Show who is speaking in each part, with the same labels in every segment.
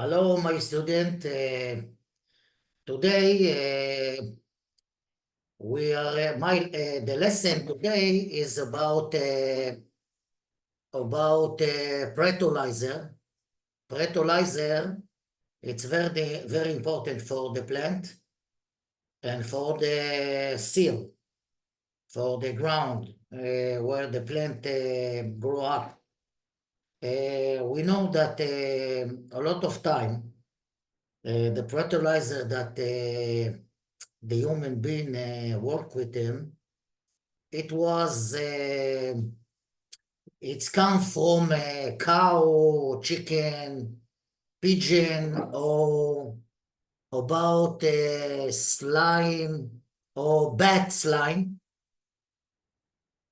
Speaker 1: Hello, my student. Today the lesson today is about fertilizer. Fertilizer, it's very important for the plant and for the soil, for the ground where the plant grow up. We know that a lot of time the fertilizer that the human being work with them, it was it's come from a cow, chicken, pigeon, or about slime or bat slime.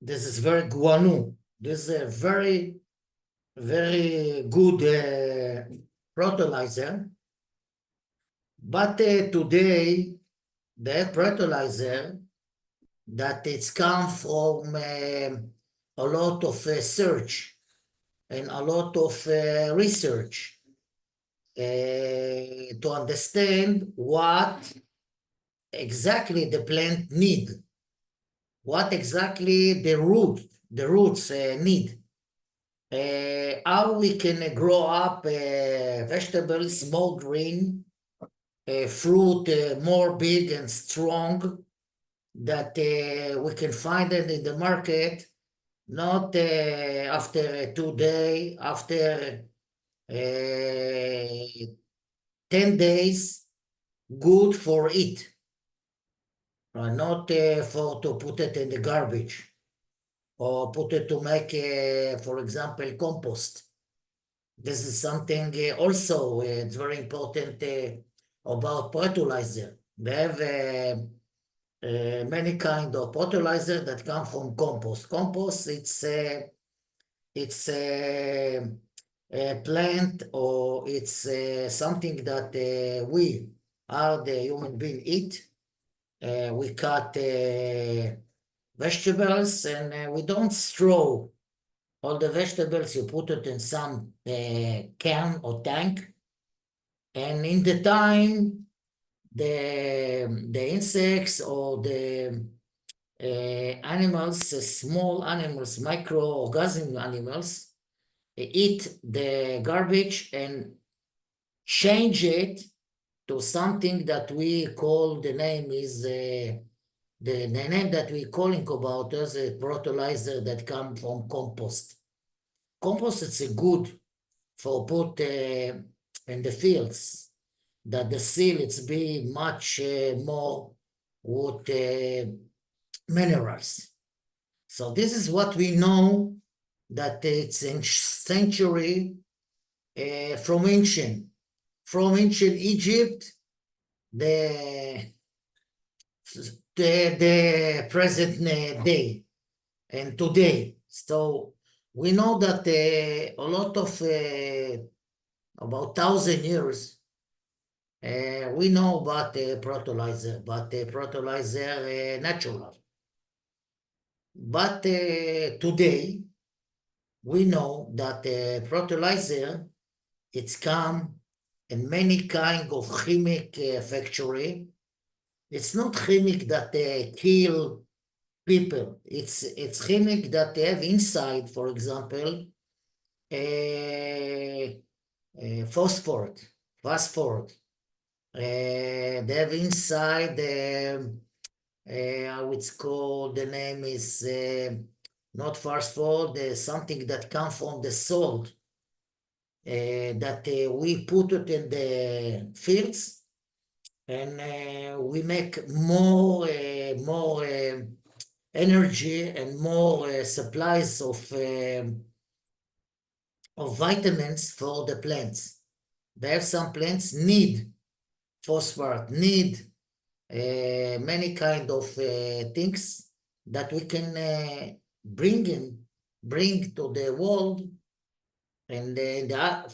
Speaker 1: This is very guano. This is a very good fertilizer. But today, the fertilizer that it's come from a lot of search and a lot of research to understand what exactly the plant need, what exactly the roots need, how we can grow up vegetables, small green, fruit more big and strong, that we can find it in the market, not after 2 days, after 10 days, good for it, not for to put it in the garbage or put it to make, for example, compost. This is something also it's very important about fertilizer. They have many kind of fertilizer that come from compost. Compost, it's a plant, or it's something that we are the human being eat. We cut vegetables, and we don't throw all the vegetables. You put it in some can or tank, and in the time the insects or the animals, small animals, microorganism animals, eat the garbage and change it to something that we call, the name is the name that we calling about as a fertilizer that come from compost. Compost is a good for put in the fields, that the soil it's be much more with minerals. So this is what we know, that it's in century from ancient Egypt, the the present day and today. So we know that a lot of about 1,000 years we know about the fertilizer, but the fertilizer natural. But today we know that fertilizer, it's come in many kind of chemic factory. It's not chemic that kill people. It's chemic that they have inside, for example, phosphorus. They have inside how it's called, the name is not phosphorus, something that comes from the salt, that we put it in the fields, and we make more energy and more supplies of vitamins for the plants. They have some plants need phosphorus, need many kind of things that we can bring to the world, and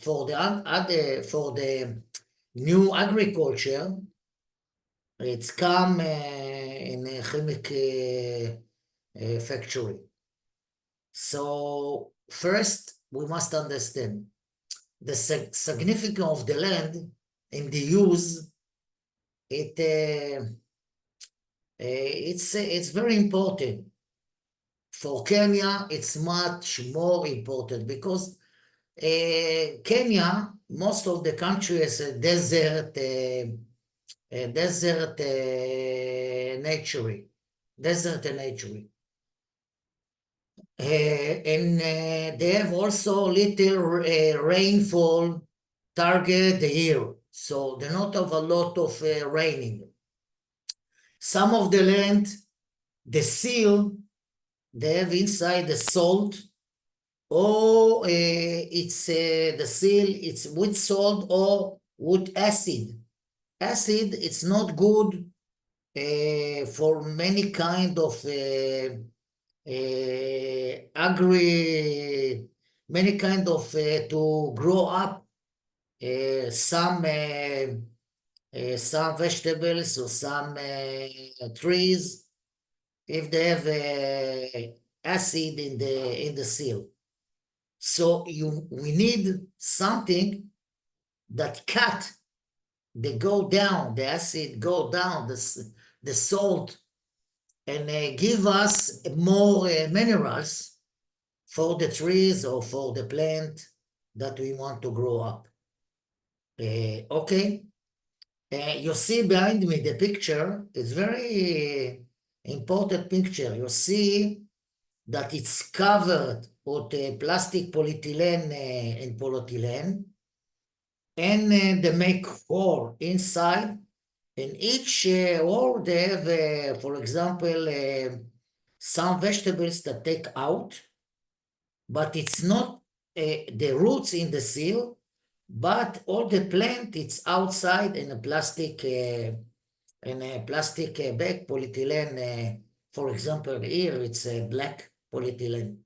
Speaker 1: for the new agriculture, it's come in a chemic factory. So first we must understand the significance of the land and the use, it's very important. For Kenya, it's much more important because Kenya, most of the country is a desert, nature, desert nature. And they have also little rainfall target the year, so they not have a lot of raining. Some of the land, the seal, they have inside the salt, or it's the seal, it's with salt or with acid. Acid, it's not good for many kind of many kind of to grow up some vegetables or some trees if they have acid in the seal. So we need something that cut, they go down, the acid go down, the salt, and give us more minerals for the trees or for the plant that we want to grow up. Okay, you see behind me the picture. It's very important picture. You see that it's covered with plastic polyethylene and polyethylene, and they make hole inside. In each hole, they have, for example, some vegetables that take out, but it's not the roots in the seal, but all the plant, it's outside in a plastic bag, polyethylene. For example, here it's a black polyethylene.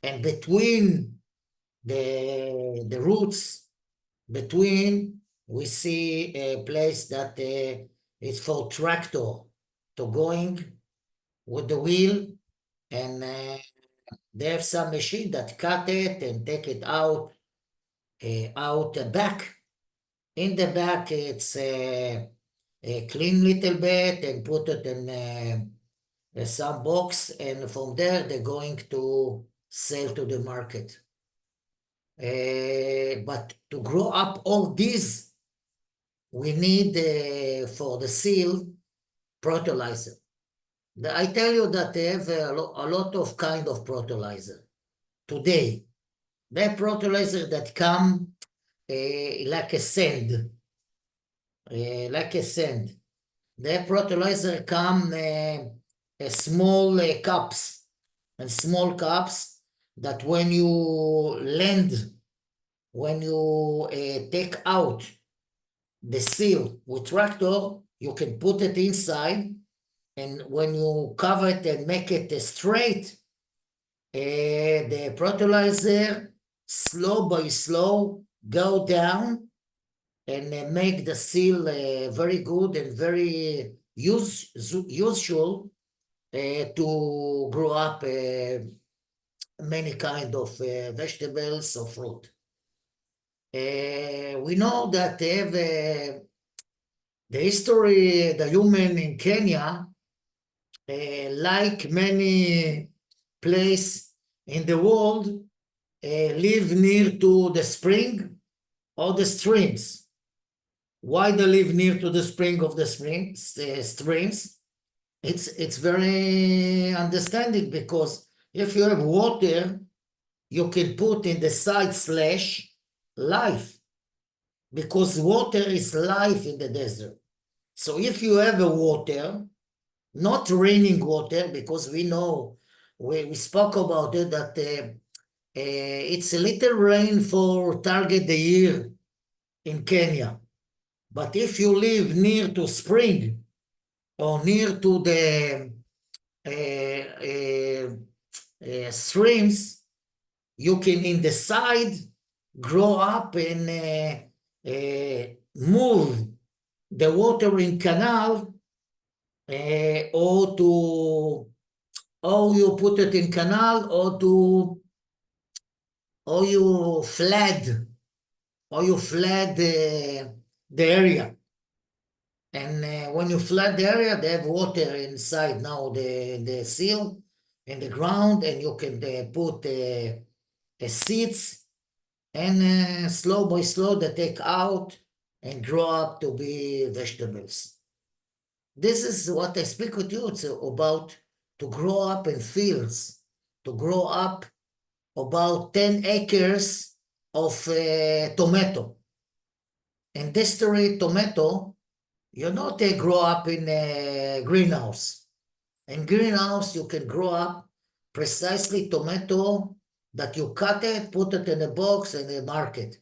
Speaker 1: And between the roots, we see a place that is for tractor to going with the wheel, and they have some machine that cut it and take it out the back. In the back, it's a clean little bit and put it in some box, and from there they're going to sell to the market. But to grow up all these, we need for the seal fertilizer. I tell you that they have a lot of kind of fertilizer today. That fertilizer that come like a sand, like a sand. The fertilizer come small cups, and small cups that when you take out the seal with tractor, you can put it inside, and when you cover it and make it straight, the fertilizer slow by slow go down and make the seal very good and very useful to grow up many kind of vegetables or fruit. We know that they have the history, the human in Kenya, like many places in the world, live near to the spring or the streams. Why they live near to the spring of the streams? It's very understanding, because if you have water, you can put in the side slash life, because water is life in the desert. So if you have a water, not raining water, because we know, we spoke about it, that it's a little rain for target the year in Kenya. But if you live near to spring or near to the streams, you can in the side grow up and move the water in canal, or you put it in canal, or or you flood, the area. And when you flood the area, they have water inside now the seal in the ground, and you can put seeds, and slow by slow they take out and grow up to be vegetables. This is what I speak with you. It's about to grow up in fields, to grow up about 10 acres of tomato. In this story, tomato, you not grow up in a greenhouse. In greenhouse, you can grow up precisely tomato that you cut it, put it in a box and a market.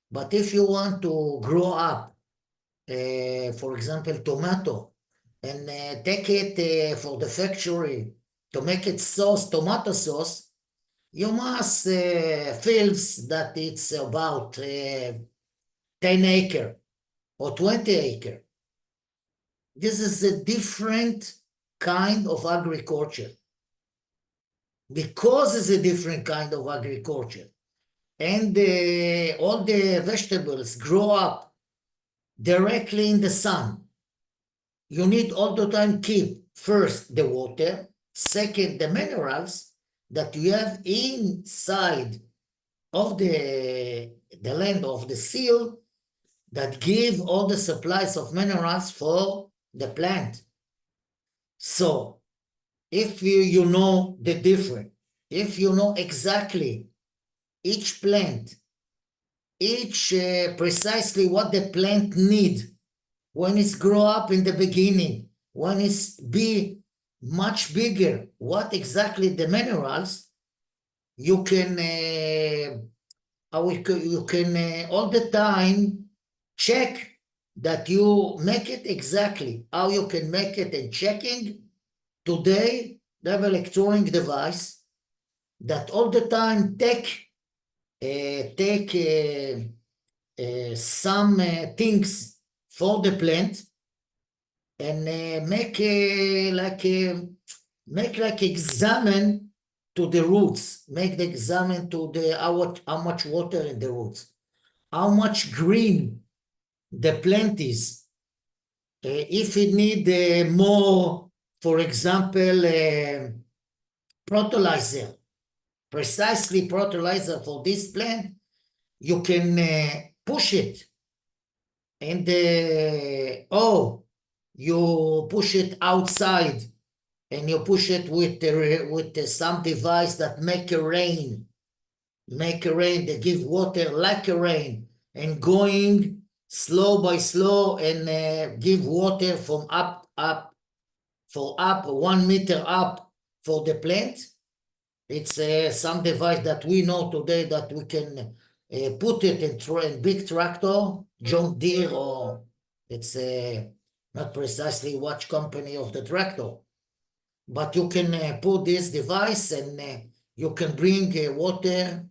Speaker 1: But if you want to grow up, for example, tomato, and take it for the factory to make it sauce, tomato sauce, you must fields that it's about 10 acre or 20 acre. This is a different kind of agriculture. Because it's a different kind of agriculture, and all the vegetables grow up directly in the sun, you need all the time keep first the water, second the minerals that you have inside of the land of the seal that give all the supplies of minerals for the plant. So if you know the difference, if you know exactly each plant, precisely what the plant need when it's grow up in the beginning, when it's be much bigger, what exactly the minerals, you can all the time check that you make it exactly how you can make it, and checking. Today, they have electronic device that all the time take some things for the plant and make examine to the roots, make the examine to the how much water in the roots, how much green the plant is, if it need more, for example, fertilizer, precisely fertilizer for this plant, you can push it. And you push it outside, and you push it with some device that make a rain. They give water like a rain, and going slow by slow, and give water from up 1 meter up for the plant. It's some device that we know today that we can put it in big tractor, John Deere, or it's not precisely which company of the tractor, but you can put this device, and you can bring water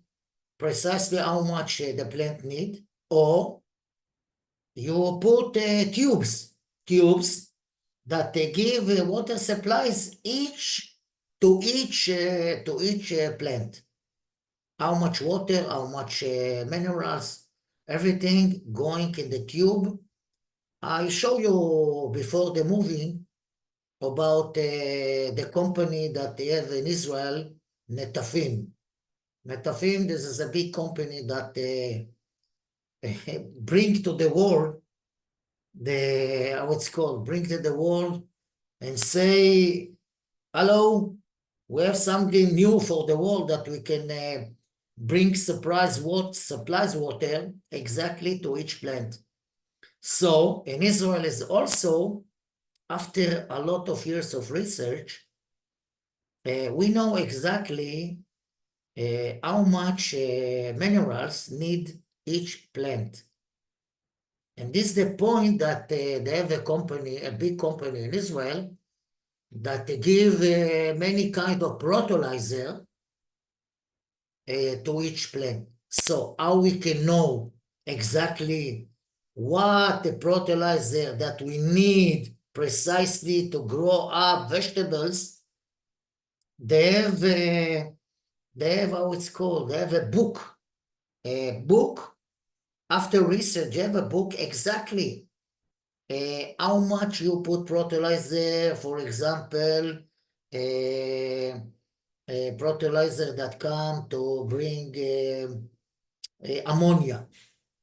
Speaker 1: precisely how much the plant need, or you put tubes that give water supplies to each plant. How much water, how much minerals, everything going in the tube. I show you before the movie about the company that they have in Israel, Netafim. Netafim, this is a big company that bring to the world how it's called, bring to the world and say, hello, we have something new for the world that we can bring supplies water exactly to each plant. So in Israel is also, after a lot of years of research, we know exactly how much minerals need each plant. And this is the point that they have a big company in Israel, that give many kind of fertilizer to each plant. So how we can know exactly what the fertilizer that we need precisely to grow up vegetables? They have they have how it's called, they have a book. A book, after research, they have a book exactly how much you put fertilizer, for example, a fertilizer that come to bring ammonia,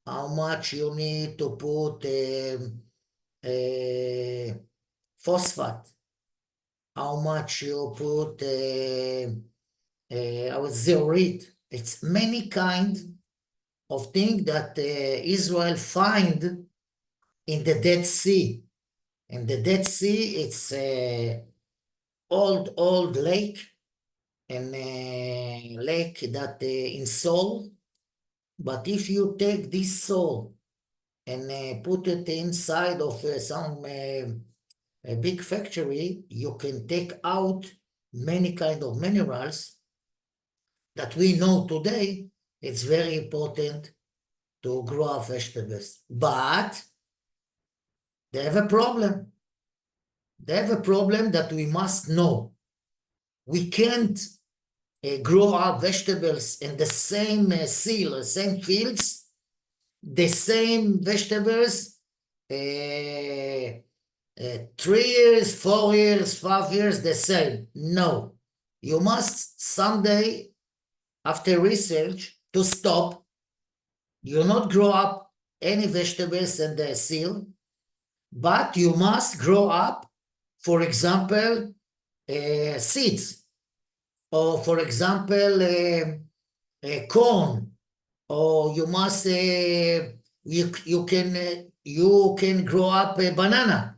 Speaker 1: how much you need to put phosphate, how much you put zeolite. It's many kind of things that Israel find in the Dead Sea. In the Dead Sea, it's old lake, and lake that in salt. But if you take this salt and put it inside of some a big factory, you can take out many kind of minerals that we know today. It's very important to grow our vegetables. But they have a problem. They have a problem that we must know. We can't grow our vegetables in the same soil, same fields, the same vegetables, 3 years, 4 years, 5 years, the same. No. You must someday, after research, to stop. You not grow up any vegetables in the soil, but you must grow up, for example, seeds, or for example, corn, or you must you can grow up a banana.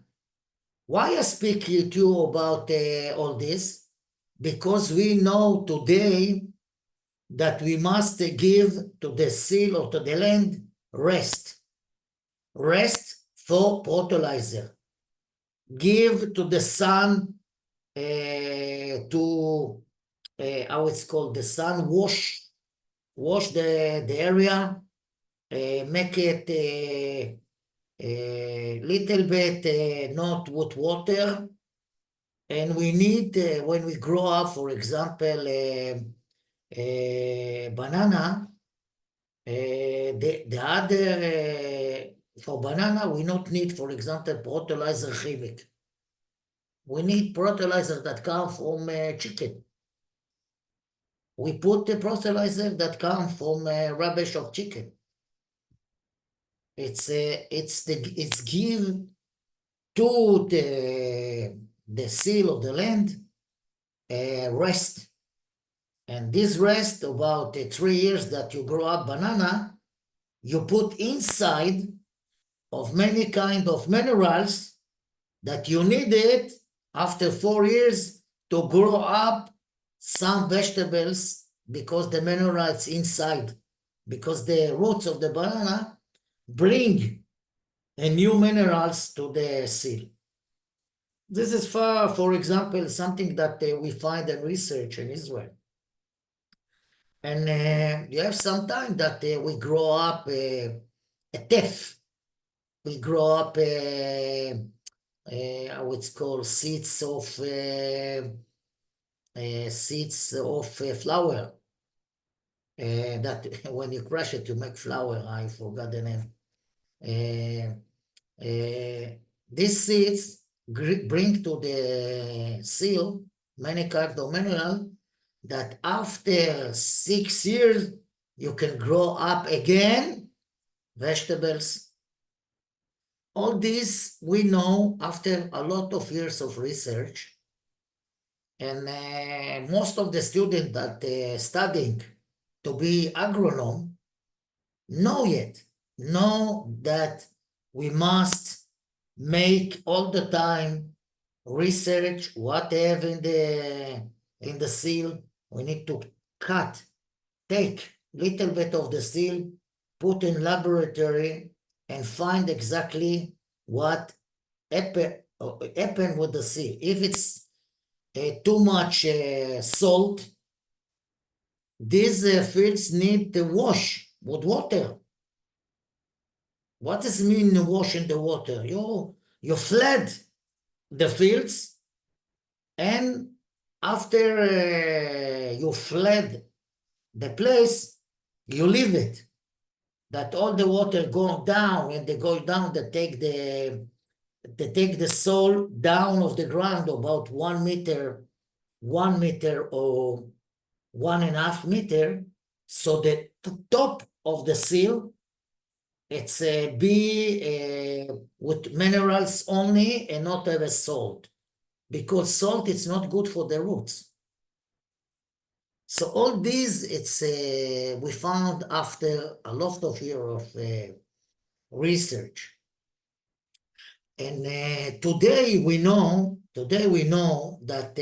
Speaker 1: Why I speak to you about all this? Because we know today that we must give to the soil or to the land rest. Rest for fertilizer. Give to the sun to how it's called, the sun wash the area, make it a little bit not with water. And we need, when we grow up, for example, banana, the other, for banana, we not need, for example, fertilizer chemic. We need fertilizer that come from chicken. We put the fertilizer that come from rubbish of chicken. It's give to the soil of the land rest. And this rest, about 3 years that you grow up banana, you put inside of many kind of minerals that you need it after 4 years to grow up some vegetables, because the minerals inside, because the roots of the banana bring new minerals to the soil. This is for example, something that we find in research in Israel. And you have some time that we grow up a teff. We grow up how it's called, seeds of flour. That when you crush it, you make flour. I forgot the name. These seeds bring to the soil many kind of mineral that after 6 years you can grow up again vegetables. All this we know after a lot of years of research, and most of the students that studying to be agronome know that we must make all the time research what they have in the soil. We need to take little bit of the soil, put in laboratory, and find exactly what happen with the soil. If it's too much salt, these fields need to wash with water. What does it mean wash in the water? You flood the fields, and after you flood the place you leave it, that all the water go down, and they go down, they take the soil down of the ground about 1 meter, 1 meter or 1.5 meter, so the top of the seal it's be with minerals only and not have a salt, because salt is not good for the roots. So all these, it's we found after a lot of years of research. And today we know that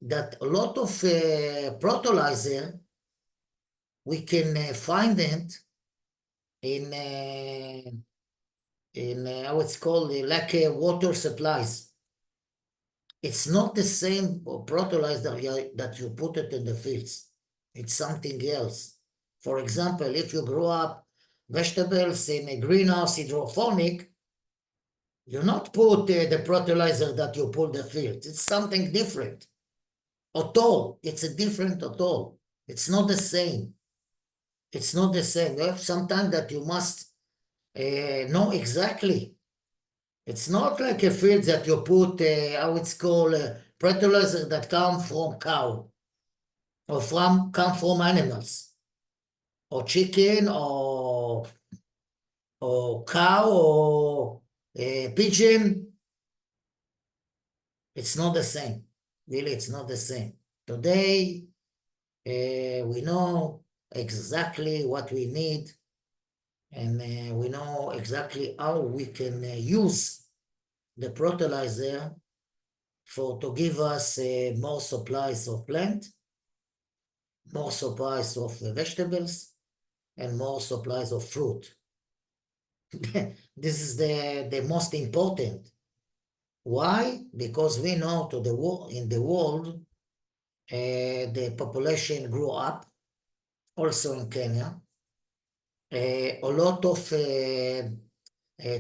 Speaker 1: that a lot of fertilizer we can find it in how it's called, like water supplies. It's not the same fertilizer that you put it in the fields. It's something else. For example, if you grow up vegetables in a greenhouse hydroponic, you not put the fertilizer that you put the field. It's something different. At all. It's a different at all. It's not the same. It's not the same. You have sometimes that you must know exactly. It's not like a field that you put, how it's called, fertilizer that come from cow or come from animals or chicken or cow or pigeon. It's not the same. Really, it's not the same. Today, we know exactly what we need, and we know exactly how we can use the fertilizer to give us more supplies of plant, more supplies of vegetables, and more supplies of fruit. This is the most important. Why? Because we know in the world, the population grew up, also in Kenya. A lot of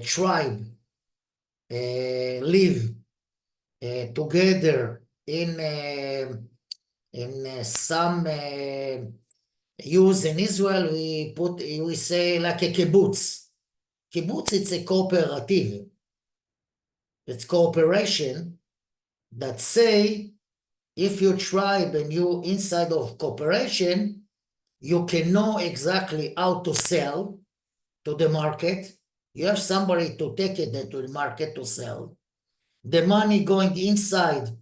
Speaker 1: tribe live together in some use in Israel. We say like a kibbutz. Kibbutz, it's a cooperative. It's cooperation that say if you tribe and you inside of cooperation, you can know exactly how to sell to the market. You have somebody to take it to the market to sell. The money going inside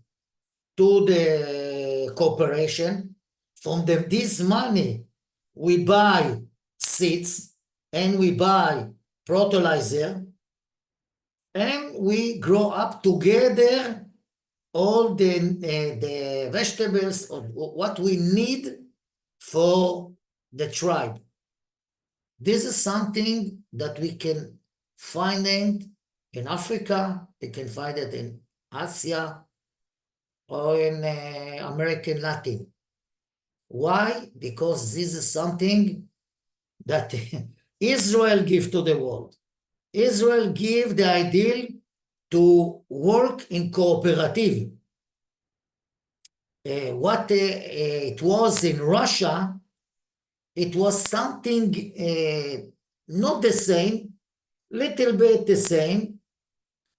Speaker 1: to the corporation. From this money, we buy seeds and we buy fertilizer, and we grow up together all the vegetables of what we need for the tribe. This is something that we can find it in Africa, we can find it in Asia, or in American Latin. Why? Because this is something that Israel give to the world. Israel give the ideal to work in cooperative. What it was in Russia, it was something not the same, little bit the same,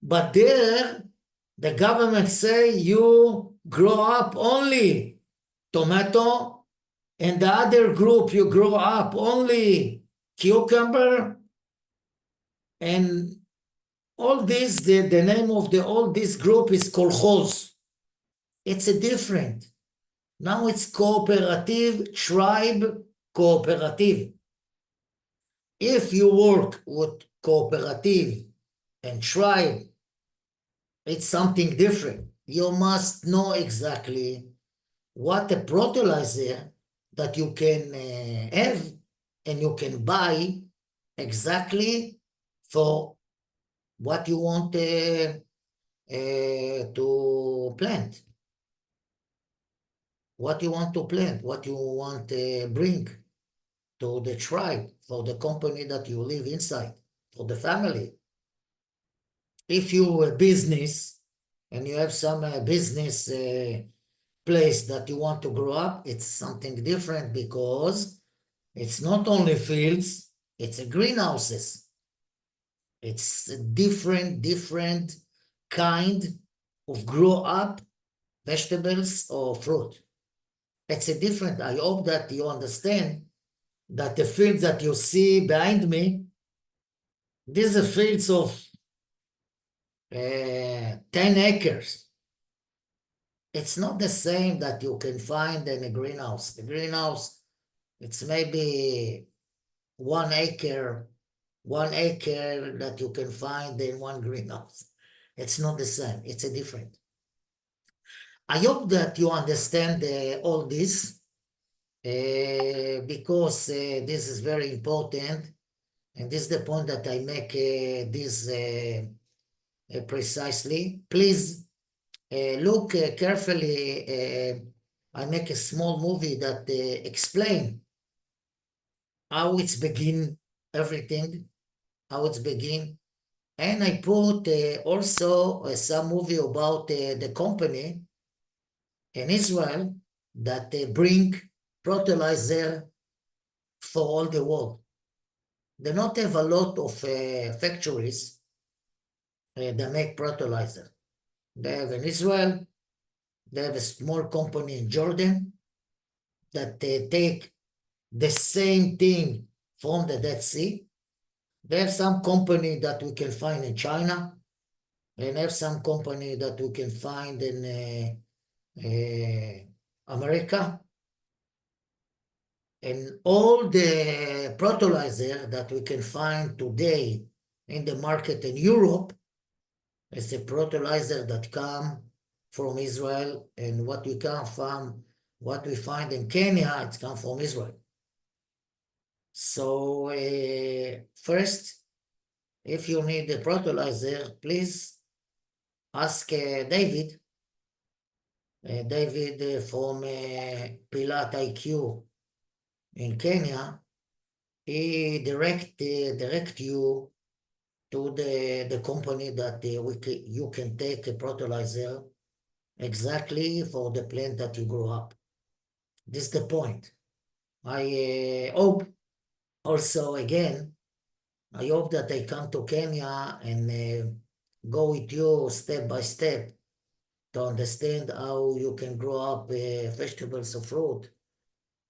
Speaker 1: but there the government say you grow up only tomato, and the other group you grow up only cucumber, and all this, the name of all this group is kolkhoz. It's a different. Now it's cooperative, tribe cooperative. If you work with cooperative and tribe, it's something different. You must know exactly what a fertilizer that you can have and you can buy exactly for what you want to plant. What you want to plant, what you want to bring to the tribe, for the company that you live inside, for the family. If you a business and you have some business place that you want to grow up, it's something different because it's not only fields, it's a greenhouses. It's a different kind of grow up vegetables or fruit. It's a different, I hope that you understand that the fields that you see behind me, these are fields of 10 acres. It's not the same that you can find in a greenhouse. The greenhouse, it's maybe 1 acre, 1 acre that you can find in one greenhouse. It's not the same. It's a different. I hope that you understand all this because this is very important, and this is the point that I make this precisely. Please look carefully. I make a small movie that explain how it's begin, everything, how it's begin. And I put also some movie about the company in Israel that bring fertilizer for all the world. They not have a lot of factories that make fertilizer. They have in Israel, they have a small company in Jordan that take the same thing from the Dead Sea. They have some company that we can find in China, and have some company that we can find in America. And all the fertilizer that we can find today in the market in Europe is a fertilizer that come from Israel, and what we come from, what we find in Kenya, it comes from Israel. So first, if you need a fertilizer, please ask David. David from Pilat IQ in Kenya. He direct you to the company that you can take a fertilizer exactly for the plant that you grow up. This is the point. I hope also again, I hope that I come to Kenya and go with you step by step to understand how you can grow up vegetables or fruit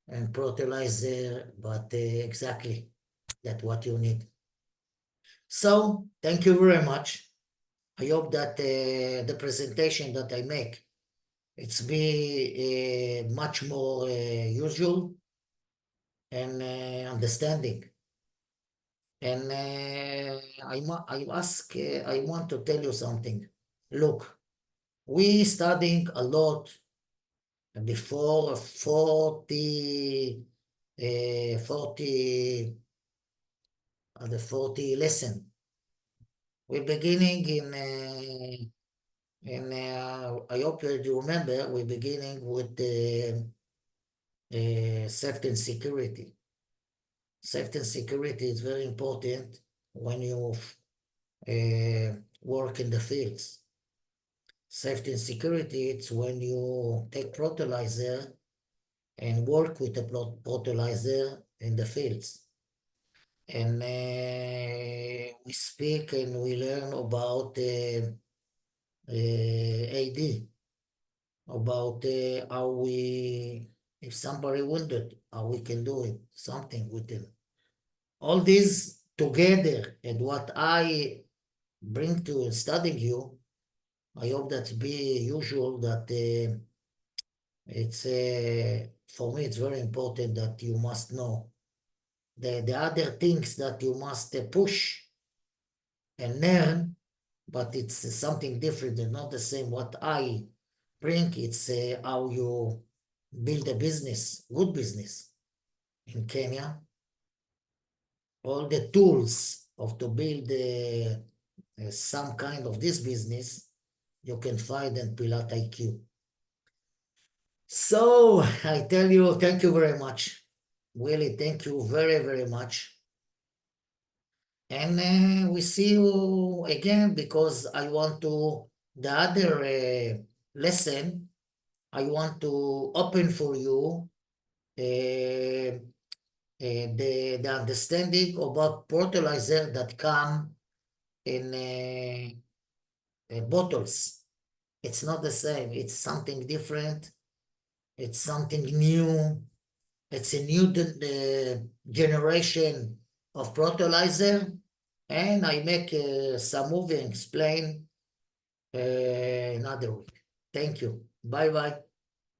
Speaker 1: and fertilizer, but exactly that's what you need. So thank you very much. I hope that the presentation that I make, it's be much more usual and understanding. And I want to tell you something. Look, we studying a lot before 40, the 40 lesson. We're beginning I hope you remember, we're beginning with the safety and security. Safety and security is very important when you work in the fields. Safety and security, it's when you take fertilizer and work with the fertilizer in the fields. And we speak and we learn about AD, about how we, if somebody wounded, how we can do it, something with them. All these together, and what I bring to studying you, I hope that be usual that it's for me it's very important that you must know the other things that you must push and learn, but it's something different and not the same what I bring. It's how you build a business, good business in Kenya. All the tools of to build some kind of this business, you can find in Pilat IQ. So I tell you, thank you very much. Really, thank you very, very much. And we see you again because I want to, the other lesson, I want to open for you the understanding about fertilizer that come in bottles. It's not the same. It's something different. It's something new. It's a new generation of fertilizer. And I make some movie and explain another week. Thank you. Bye bye.